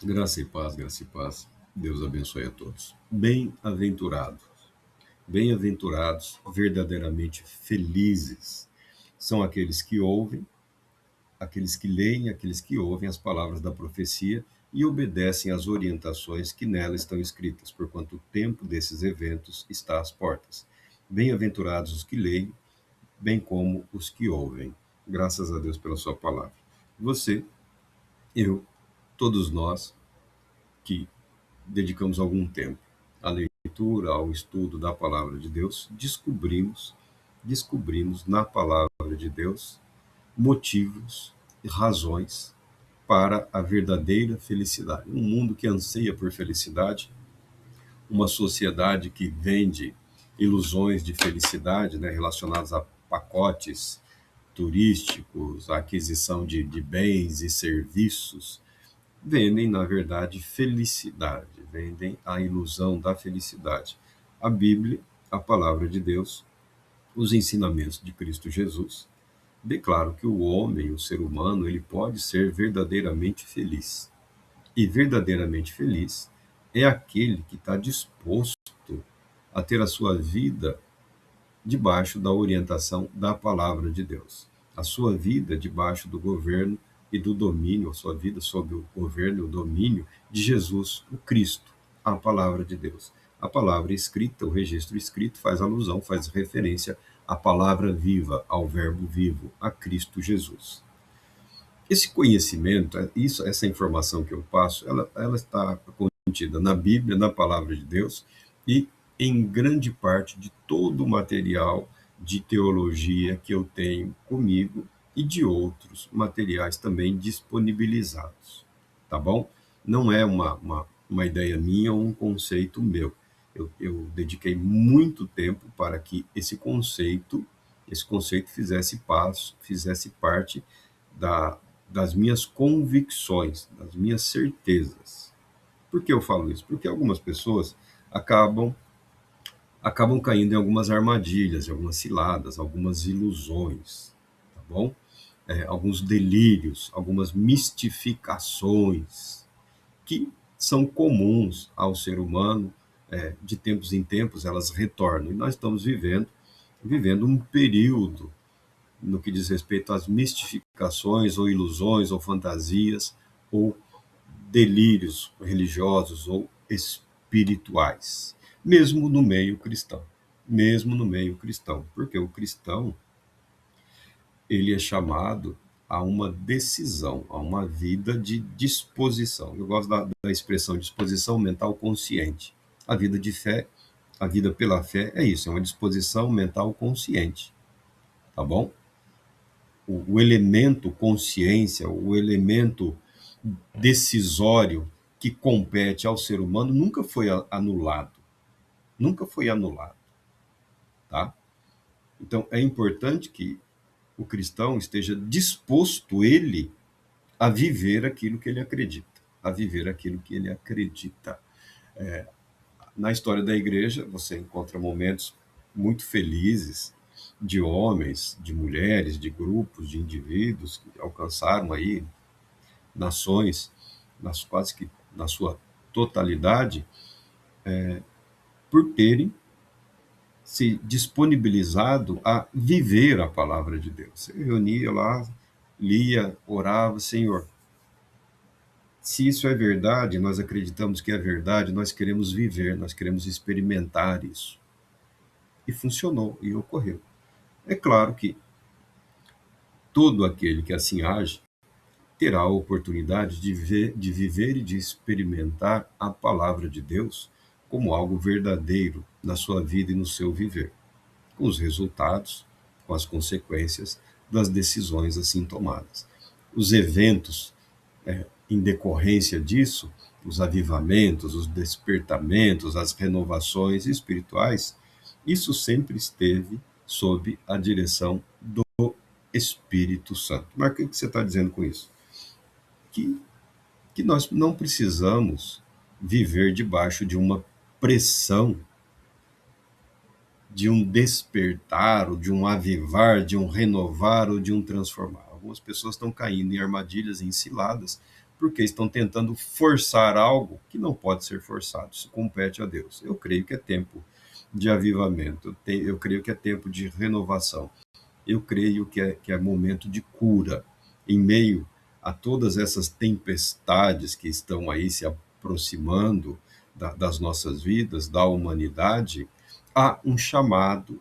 Graça e paz, graça e paz. Deus abençoe a todos. Bem-aventurados, bem-aventurados, verdadeiramente felizes são aqueles que leem, aqueles que ouvem as palavras da profecia e obedecem às orientações que nela estão escritas, porquanto o tempo desses eventos está às portas. Bem-aventurados os que leem, bem como os que ouvem. Graças a Deus pela sua palavra. Você, eu, todos nós que dedicamos algum tempo à leitura, ao estudo da palavra de Deus, descobrimos na palavra de Deus motivos e razões para a verdadeira felicidade. Um mundo que anseia por felicidade, uma sociedade que vende ilusões de felicidade, né, relacionadas a pacotes turísticos, a aquisição de bens e serviços, vendem, na verdade, felicidade, vendem a ilusão da felicidade. A Bíblia, a palavra de Deus, os ensinamentos de Cristo Jesus, declaram que o homem, o ser humano, ele pode ser verdadeiramente feliz. E verdadeiramente feliz é aquele que está disposto a ter a sua vida debaixo da orientação da palavra de Deus. A sua vida debaixo do governo e do domínio, a sua vida sob o governo e o domínio de Jesus, o Cristo, a palavra de Deus. A palavra escrita, o registro escrito, faz alusão, faz referência à palavra viva, ao verbo vivo, a Cristo Jesus. Esse conhecimento, essa informação que eu passo, ela está contida na Bíblia, na palavra de Deus e em grande parte de todo o material de teologia que eu tenho comigo e de outros materiais também disponibilizados, tá bom? Não é uma ideia minha ou um conceito meu. Eu dediquei muito tempo para que esse conceito fizesse parte da, das minhas convicções, das minhas certezas. Por que eu falo isso? Porque algumas pessoas acabam caindo em algumas armadilhas, em algumas ciladas, algumas ilusões, tá bom? Alguns delírios, algumas mistificações que são comuns ao ser humano, de tempos em tempos elas retornam. E nós estamos vivendo um período no que diz respeito às mistificações ou ilusões ou fantasias ou delírios religiosos ou espirituais, mesmo no meio cristão. Mesmo no meio cristão, porque o cristão ele é chamado a uma decisão, a uma vida de disposição. Eu gosto da expressão disposição mental consciente. A vida de fé, a vida pela fé é isso, é uma disposição mental consciente, tá bom? O elemento consciência, o elemento decisório que compete ao ser humano nunca foi anulado. Nunca foi anulado, tá? Então, é importante que o cristão esteja disposto, ele, a viver aquilo que ele acredita. A viver aquilo que ele acredita. Na história da igreja, você encontra momentos muito felizes de homens, de mulheres, de grupos, de indivíduos que alcançaram aí nações, quase que na sua totalidade, por terem se disponibilizado a viver a palavra de Deus. Você reunia lá, lia, orava, Senhor, se isso é verdade, nós acreditamos que é verdade, nós queremos viver, nós queremos experimentar isso. E funcionou, e ocorreu. É claro que todo aquele que assim age terá a oportunidade de viver e de experimentar a palavra de Deus como algo verdadeiro na sua vida e no seu viver, com os resultados, com as consequências das decisões assim tomadas. Os eventos, em decorrência disso, os avivamentos, os despertamentos, as renovações espirituais, isso sempre esteve sob a direção do Espírito Santo. Mas o que você está dizendo com isso? Que, que nós não precisamos viver debaixo de uma pressão, de um despertar, ou de um avivar, de um renovar ou de um transformar. Algumas pessoas estão caindo em armadilhas, em ciladas, porque estão tentando forçar algo que não pode ser forçado, isso compete a Deus. Eu creio que é tempo de avivamento, eu creio que é tempo de renovação, eu creio que é momento de cura, em meio a todas essas tempestades que estão aí se aproximando das nossas vidas, da humanidade. Há um chamado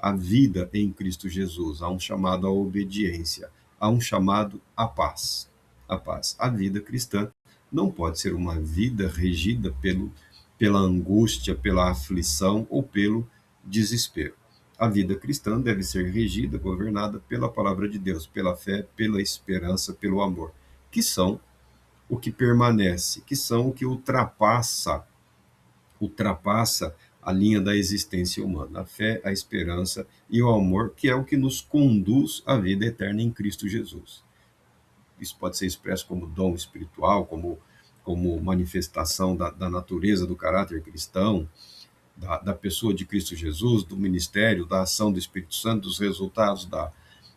à vida em Cristo Jesus, há um chamado à obediência, há um chamado à paz. A paz. A vida cristã não pode ser uma vida regida pela angústia, pela aflição ou pelo desespero. A vida cristã deve ser regida, governada pela palavra de Deus, pela fé, pela esperança, pelo amor, que são o que permanece, que são o que ultrapassa a linha da existência humana. A fé, a esperança e o amor, que é o que nos conduz à vida eterna em Cristo Jesus. Isso pode ser expresso como dom espiritual, como manifestação da natureza do caráter cristão, da pessoa de Cristo Jesus, do ministério, da ação do Espírito Santo, dos resultados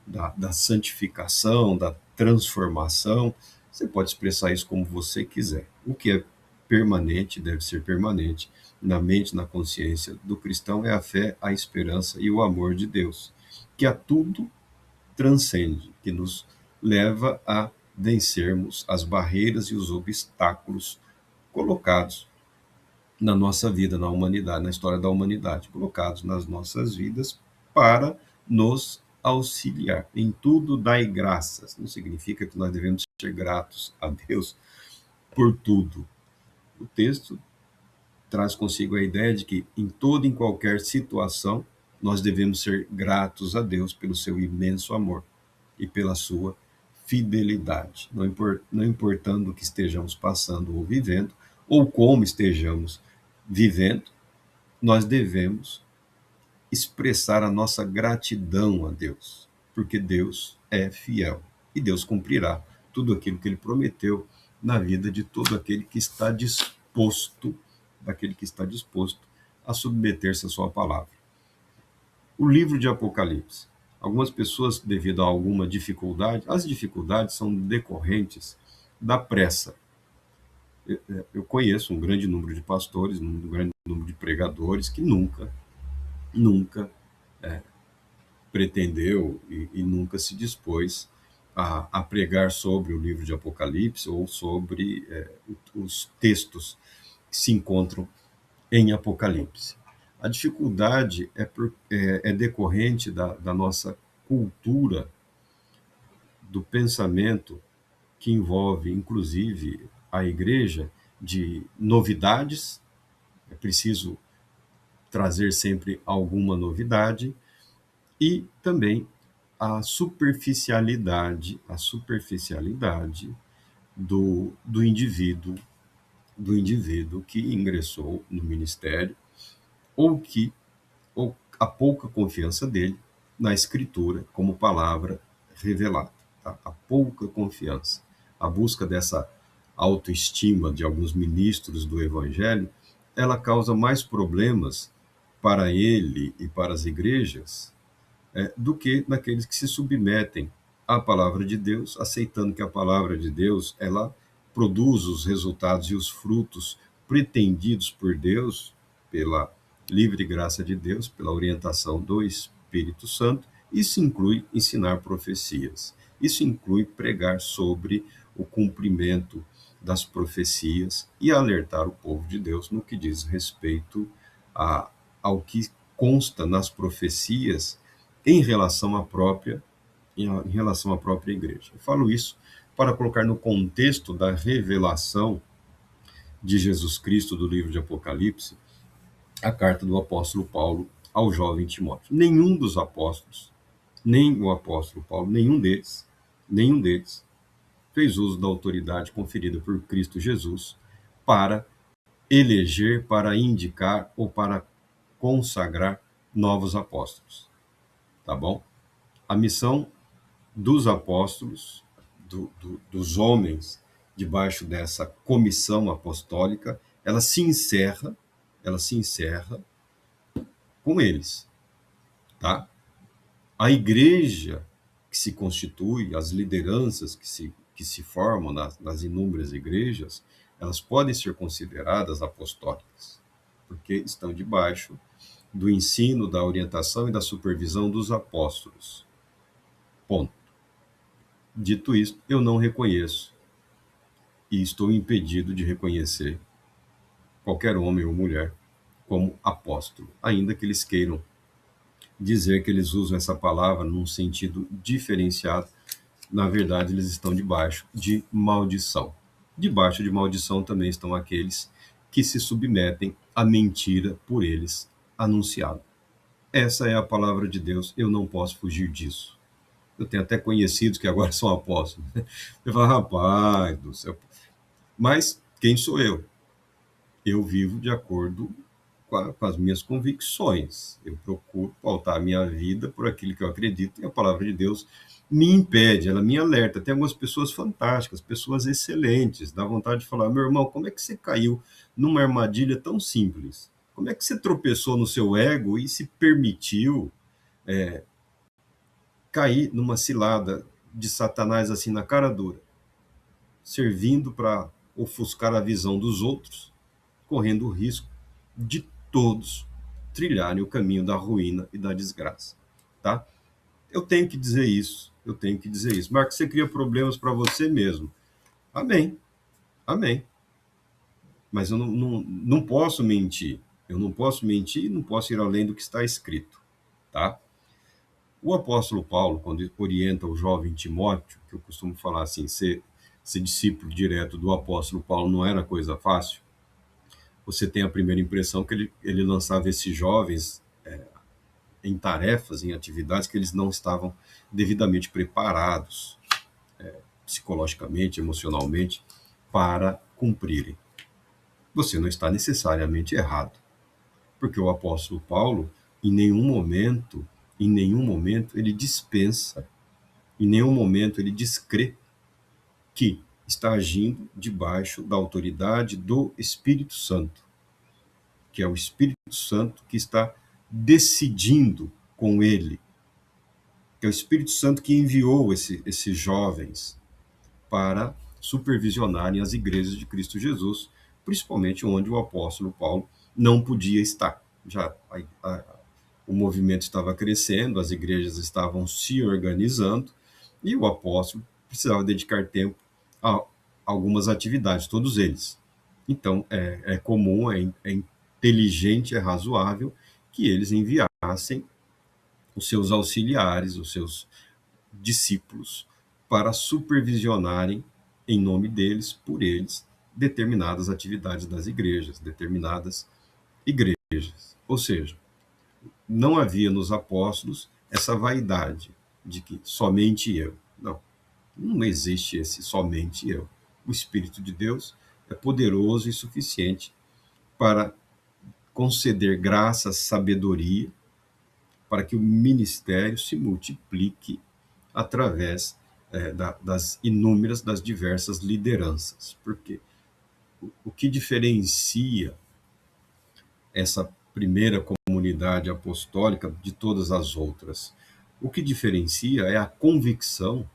da santificação, da transformação. Você pode expressar isso como você quiser. O que é permanente, deve ser permanente, na mente, na consciência do cristão, é a fé, a esperança e o amor de Deus, que a tudo transcende, que nos leva a vencermos as barreiras e os obstáculos colocados na nossa vida, na humanidade, na história da humanidade, colocados nas nossas vidas para nos auxiliar. Em tudo dai graças. Não significa que nós devemos ser gratos a Deus por tudo. O texto traz consigo a ideia de que em toda e em qualquer situação nós devemos ser gratos a Deus pelo seu imenso amor e pela sua fidelidade, não importando o que estejamos passando ou vivendo, ou como estejamos vivendo, nós devemos expressar a nossa gratidão a Deus, porque Deus é fiel e Deus cumprirá tudo aquilo que Ele prometeu na vida de todo aquele que está disposto, daquele que está disposto a submeter-se à sua palavra. O livro de Apocalipse. Algumas pessoas, devido a alguma dificuldade, as dificuldades são decorrentes da pressa. Eu conheço um grande número de pastores, um grande número de pregadores que nunca pretendeu e nunca se dispôs a pregar sobre o livro de Apocalipse ou sobre os textos que se encontram em Apocalipse. A dificuldade é decorrente da nossa cultura, do pensamento que envolve, inclusive, a igreja, de novidades. É preciso trazer sempre alguma novidade, e também a superficialidade do indivíduo que ingressou no ministério, ou a pouca confiança dele na escritura como palavra revelada. Tá? A pouca confiança, a busca dessa autoestima de alguns ministros do evangelho, ela causa mais problemas para ele e para as igrejas do que naqueles que se submetem à palavra de Deus, aceitando que a palavra de Deus ela produz os resultados e os frutos pretendidos por Deus, pela livre graça de Deus, pela orientação do Espírito Santo. Isso inclui ensinar profecias, isso inclui pregar sobre o cumprimento das profecias e alertar o povo de Deus no que diz respeito ao que consta nas profecias em relação à própria igreja. Eu falo isso para colocar no contexto da revelação de Jesus Cristo do livro de Apocalipse, a carta do apóstolo Paulo ao jovem Timóteo. Nenhum dos apóstolos, nem o apóstolo Paulo, nenhum deles fez uso da autoridade conferida por Cristo Jesus para eleger, para indicar ou para consagrar novos apóstolos. Tá bom? A missão dos apóstolos, dos homens debaixo dessa comissão apostólica, ela se encerra com eles, tá? A igreja que se constitui, as lideranças que que se formam nas inúmeras igrejas, elas podem ser consideradas apostólicas, porque estão debaixo do ensino, da orientação e da supervisão dos apóstolos. Ponto. Dito isto, eu não reconheço e estou impedido de reconhecer qualquer homem ou mulher como apóstolo, ainda que eles queiram dizer que eles usam essa palavra num sentido diferenciado. Na verdade, eles estão debaixo de maldição. Debaixo de maldição também estão aqueles que se submetem à mentira por eles anunciada. Essa é a palavra de Deus, eu não posso fugir disso. Eu tenho até conhecidos que agora são apóstolos. Eu falo, rapaz do céu. Mas quem sou eu? Eu vivo de acordo com as minhas convicções. Eu procuro pautar a minha vida por aquilo que eu acredito, e a palavra de Deus me impede, ela me alerta. Tem algumas pessoas fantásticas, pessoas excelentes, dá vontade de falar, meu irmão, como é que você caiu numa armadilha tão simples? Como é que você tropeçou no seu ego e se permitiu cair numa cilada de Satanás assim na cara dura, servindo para ofuscar a visão dos outros, correndo o risco de todos trilharem o caminho da ruína e da desgraça, tá? Eu tenho que dizer isso, eu tenho que dizer isso. Marcos, você cria problemas para você mesmo. Amém, amém. Mas eu não posso mentir. Eu não posso mentir e não posso ir além do que está escrito, tá? O apóstolo Paulo, quando orienta o jovem Timóteo, que eu costumo falar assim, ser discípulo direto do apóstolo Paulo não era coisa fácil, você tem a primeira impressão que ele lançava esses jovens em tarefas, em atividades que eles não estavam devidamente preparados, psicologicamente, emocionalmente, para cumprirem. Você não está necessariamente errado, porque o apóstolo Paulo, em nenhum momento ele dispensa, em nenhum momento ele descrê que está agindo debaixo da autoridade do Espírito Santo, que é o Espírito Santo que está decidindo com ele, que é o Espírito Santo que enviou esses jovens para supervisionarem as igrejas de Cristo Jesus, principalmente onde o apóstolo Paulo não podia estar. Já o movimento estava crescendo, as igrejas estavam se organizando e o apóstolo precisava dedicar tempo a algumas atividades, todos eles. Então, é comum, é inteligente, é razoável que eles enviassem os seus auxiliares, os seus discípulos, para supervisionarem, em nome deles, por eles, determinadas atividades das igrejas, determinadas igrejas. Ou seja, não havia nos apóstolos essa vaidade de que somente eu. Não, não existe esse somente eu. O Espírito de Deus é poderoso e suficiente para conceder graça, sabedoria, para que o ministério se multiplique através das inúmeras, das diversas lideranças. Porque o que diferencia essa primeira comunidade apostólica de todas as outras? O que diferencia é a convicção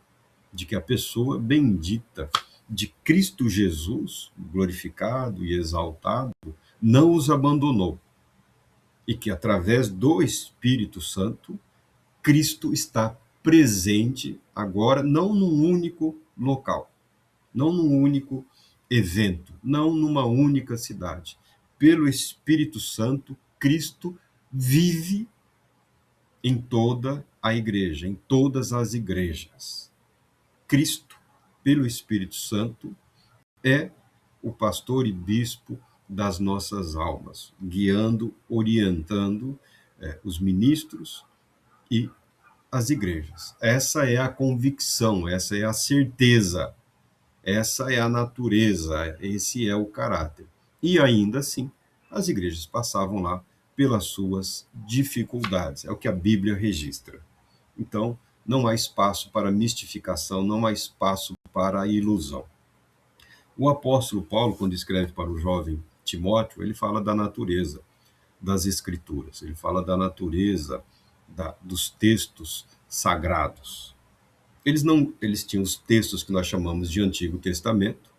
de que a pessoa bendita de Cristo Jesus, glorificado e exaltado, não os abandonou. E que através do Espírito Santo, Cristo está presente agora, não num único local, não num único evento, não numa única cidade. Pelo Espírito Santo, Cristo vive em toda a igreja, em todas as igrejas. Cristo, pelo Espírito Santo, é o pastor e bispo das nossas almas, guiando, orientando os ministros e as igrejas. Essa é a convicção, essa é a certeza, essa é a natureza, esse é o caráter. E ainda assim, as igrejas passavam lá pelas suas dificuldades, é o que a Bíblia registra. Então, não há espaço para mistificação, não há espaço para a ilusão. O apóstolo Paulo, quando escreve para o jovem Timóteo, ele fala da natureza das Escrituras, ele fala da natureza dos textos sagrados. Eles tinham os textos que nós chamamos de Antigo Testamento,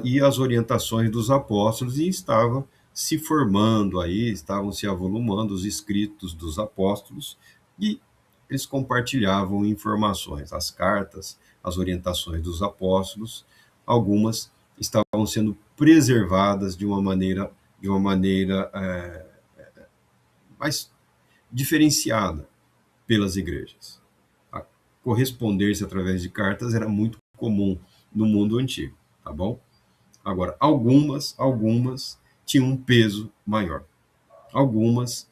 e as orientações dos apóstolos, e estava se formando aí, estavam se avolumando os escritos dos apóstolos, e eles compartilhavam informações, as cartas, as orientações dos apóstolos, algumas estavam sendo preservadas de uma maneira mais diferenciada pelas igrejas. A correspondência através de cartas era muito comum no mundo antigo, tá bom? Agora, algumas tinham um peso maior. Algumas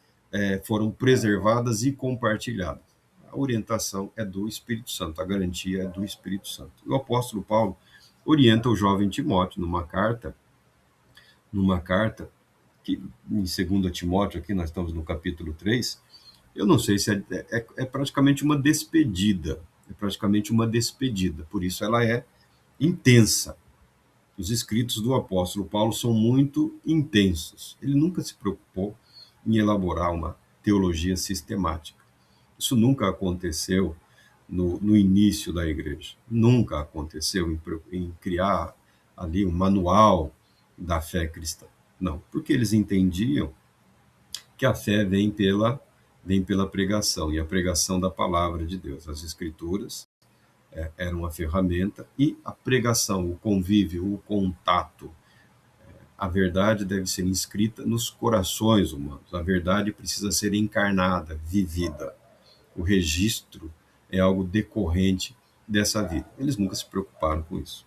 foram preservadas e compartilhadas. A orientação é do Espírito Santo, a garantia é do Espírito Santo. O apóstolo Paulo orienta o jovem Timóteo numa carta que em 2 Timóteo, aqui nós estamos no capítulo 3. Eu não sei se é praticamente uma despedida, por isso ela é intensa. Os escritos do apóstolo Paulo são muito intensos. Ele nunca se preocupou em elaborar uma teologia sistemática. Isso nunca aconteceu no início da igreja. Nunca aconteceu em criar ali um manual da fé cristã. Não, porque eles entendiam que a fé vem pela pregação, e a pregação da palavra de Deus. As escrituras eram uma ferramenta, e a pregação, o convívio, o contato, a verdade deve ser inscrita nos corações humanos. A verdade precisa ser encarnada, vivida. O registro é algo decorrente dessa vida. Eles nunca se preocuparam com isso.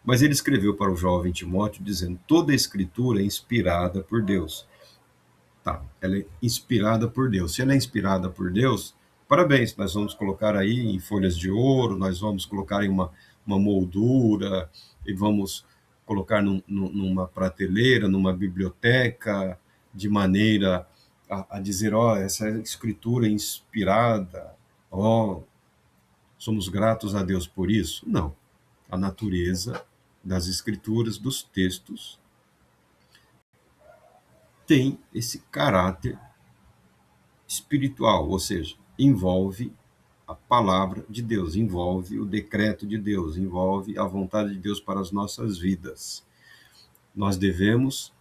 Mas ele escreveu para o jovem Timóteo dizendo: toda a escritura é inspirada por Deus. Tá, ela é inspirada por Deus. Se ela é inspirada por Deus, parabéns, nós vamos colocar aí em folhas de ouro, nós vamos colocar em uma moldura, e vamos colocar numa prateleira, numa biblioteca, de maneira a dizer, essa escritura é inspirada, somos gratos a Deus por isso. Não. A natureza das escrituras, dos textos, tem esse caráter espiritual, ou seja, envolve a palavra de Deus, envolve o decreto de Deus, envolve a vontade de Deus para as nossas vidas. Nós devemos,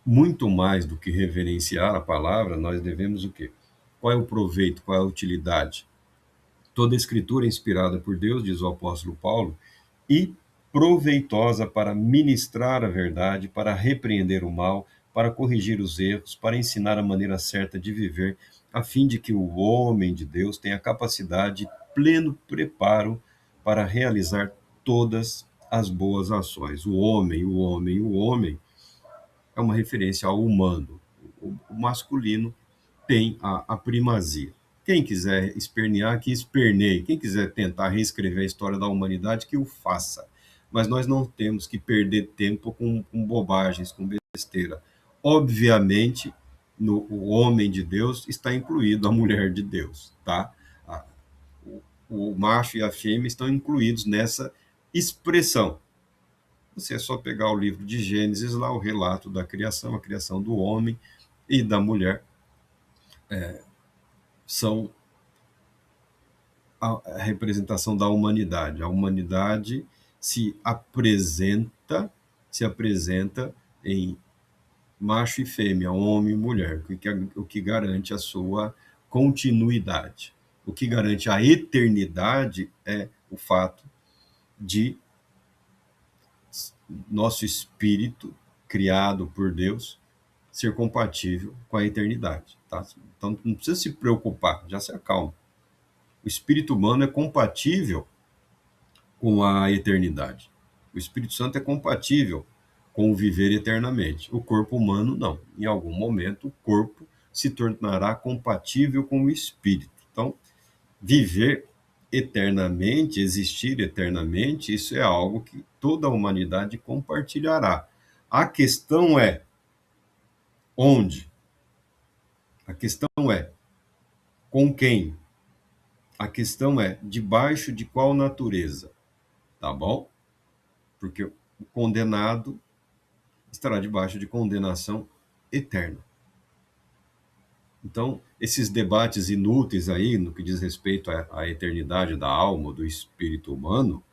muito mais do que reverenciar a palavra, nós devemos o quê? Qual é o proveito, qual é a utilidade? Toda a escritura é inspirada por Deus, diz o apóstolo Paulo, e proveitosa para ministrar a verdade, para repreender o mal, para corrigir os erros, para ensinar a maneira certa de viver, a fim de que o homem de Deus tenha capacidade e pleno preparo para realizar todas as boas ações. O homem é uma referência ao humano. O masculino tem a primazia. Quem quiser espernear, que esperneie. Quem quiser tentar reescrever a história da humanidade, que o faça. Mas nós não temos que perder tempo com bobagens, com besteira. Obviamente, no o homem de Deus está incluído a mulher de Deus, tá? A- o macho e a fêmea estão incluídos nessa expressão. Você é só pegar o livro de Gênesis, lá o relato da criação, a criação do homem e da mulher, são a representação da humanidade. A humanidade se apresenta, se apresenta em macho e fêmea, homem e mulher, o que garante a sua continuidade. O que garante a eternidade é o fato de nosso espírito, criado por Deus, ser compatível com a eternidade. Tá? Então não precisa se preocupar, já se acalma. O espírito humano é compatível com a eternidade. O Espírito Santo é compatível com o viver eternamente. O corpo humano não. Em algum momento, o corpo se tornará compatível com o espírito. Então, viver eternamente, existir eternamente, isso é algo que toda a humanidade compartilhará. A questão é onde? A questão é com quem? A questão é debaixo de qual natureza? Tá bom? Porque o condenado estará debaixo de condenação eterna. Então, esses debates inúteis aí, no que diz respeito à eternidade da alma, do espírito humano,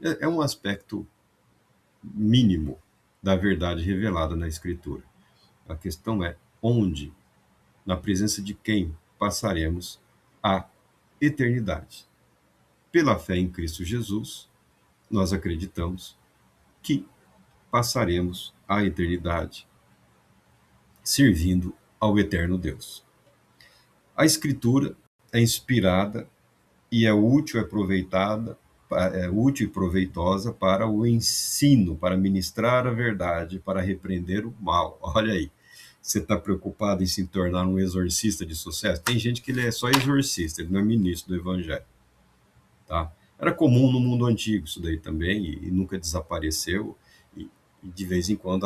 é um aspecto mínimo da verdade revelada na Escritura. A questão é onde, na presença de quem passaremos a eternidade. Pela fé em Cristo Jesus, nós acreditamos que passaremos a eternidade servindo ao eterno Deus. A Escritura é inspirada e é útil, é útil e proveitosa para o ensino, para ministrar a verdade, para repreender o mal. Olha aí, você está preocupado em se tornar um exorcista de sucesso? Tem gente que ele é só exorcista, ele não é ministro do Evangelho. Tá? Era comum no mundo antigo isso daí também, e nunca desapareceu, e de vez em quando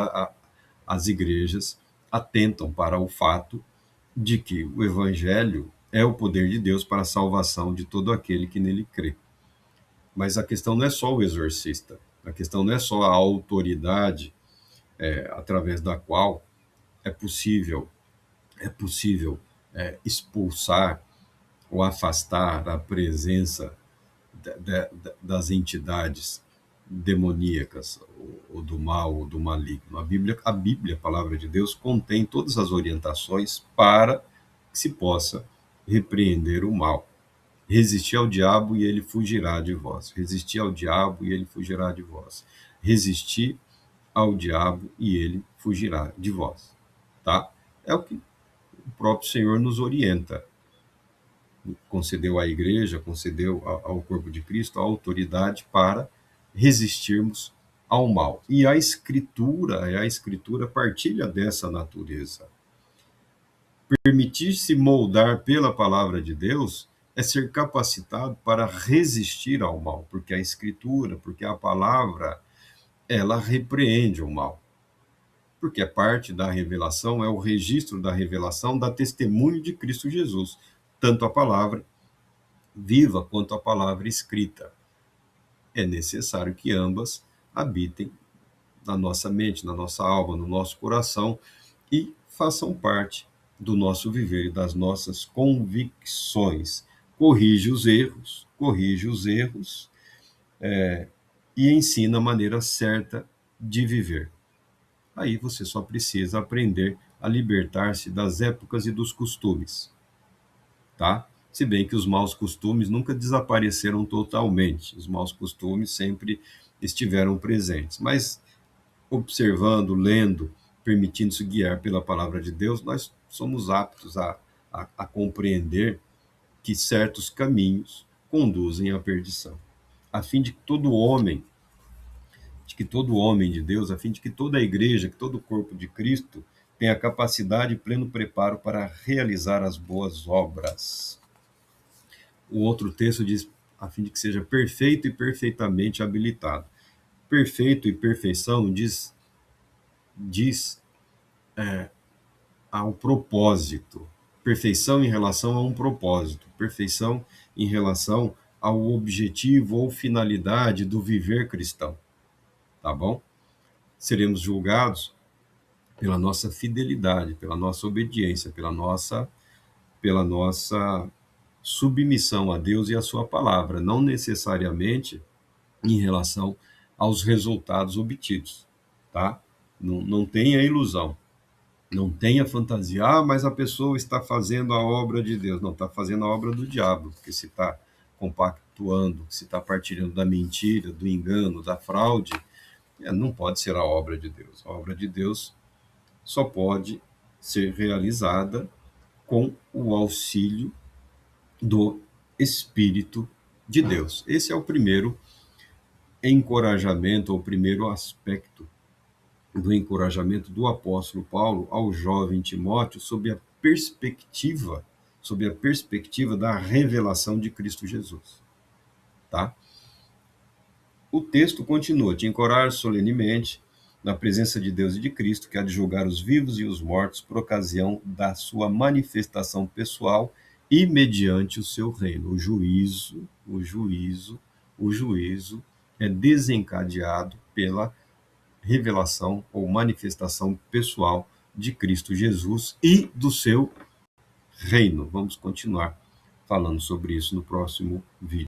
as igrejas atentam para o fato de que o Evangelho é o poder de Deus para a salvação de todo aquele que nele crê. Mas a questão não é só o exorcista, a questão não é só a autoridade através da qual é possível expulsar ou afastar a presença das entidades demoníacas, ou do mal, ou do maligno. A Bíblia, a palavra de Deus, contém todas as orientações para que se possa repreender o mal. Resistir ao diabo e ele fugirá de vós. Resistir ao diabo e ele fugirá de vós. Resistir ao diabo e ele fugirá de vós. Tá? É o que o próprio Senhor nos orienta. Concedeu à igreja, concedeu ao corpo de Cristo a autoridade para resistirmos ao mal. E a Escritura partilha dessa natureza. Permitir-se moldar pela palavra de Deus é ser capacitado para resistir ao mal, porque a Escritura, porque a palavra, ela repreende o mal. Porque é parte da revelação, é o registro da revelação, da testemunho de Cristo Jesus, tanto a palavra viva quanto a palavra escrita. É necessário que ambas habitem na nossa mente, na nossa alma, no nosso coração e façam parte do nosso viver e das nossas convicções. Corrige os erros e ensina a maneira certa de viver. Aí você só precisa aprender a libertar-se das épocas e dos costumes, tá? Se bem que os maus costumes nunca desapareceram totalmente, os maus costumes sempre estiveram presentes, mas observando, lendo, permitindo-se guiar pela palavra de Deus, nós somos aptos a compreender que certos caminhos conduzem à perdição, a fim de que todo homem de Deus, a fim de que toda a igreja, que todo o corpo de Cristo tenha capacidade e pleno preparo para realizar as boas obras. O outro texto diz, a fim de que seja perfeito e perfeitamente habilitado. Perfeito e perfeição diz ao propósito. Perfeição em relação a um propósito. Perfeição em relação ao objetivo ou finalidade do viver cristão. Tá bom? Seremos julgados pela nossa fidelidade, pela nossa obediência, pela nossa submissão a Deus e a sua palavra, não necessariamente em relação aos resultados obtidos, tá? Não tenha ilusão, não tenha fantasia, mas a pessoa está fazendo a obra de Deus. Não, está fazendo a obra do diabo, porque se está compactuando, se está partilhando da mentira, do engano, da fraude, não pode ser a obra de Deus. A obra de Deus só pode ser realizada com o auxílio do Espírito de Deus. Esse é o primeiro encorajamento, ou o primeiro aspecto do encorajamento do apóstolo Paulo ao jovem Timóteo sob a perspectiva da revelação de Cristo Jesus. Tá? O texto continua: te encorajo solenemente na presença de Deus e de Cristo, que há de julgar os vivos e os mortos por ocasião da sua manifestação pessoal e mediante o seu reino. O juízo é desencadeado pela revelação ou manifestação pessoal de Cristo Jesus e do seu reino. Vamos continuar falando sobre isso no próximo vídeo.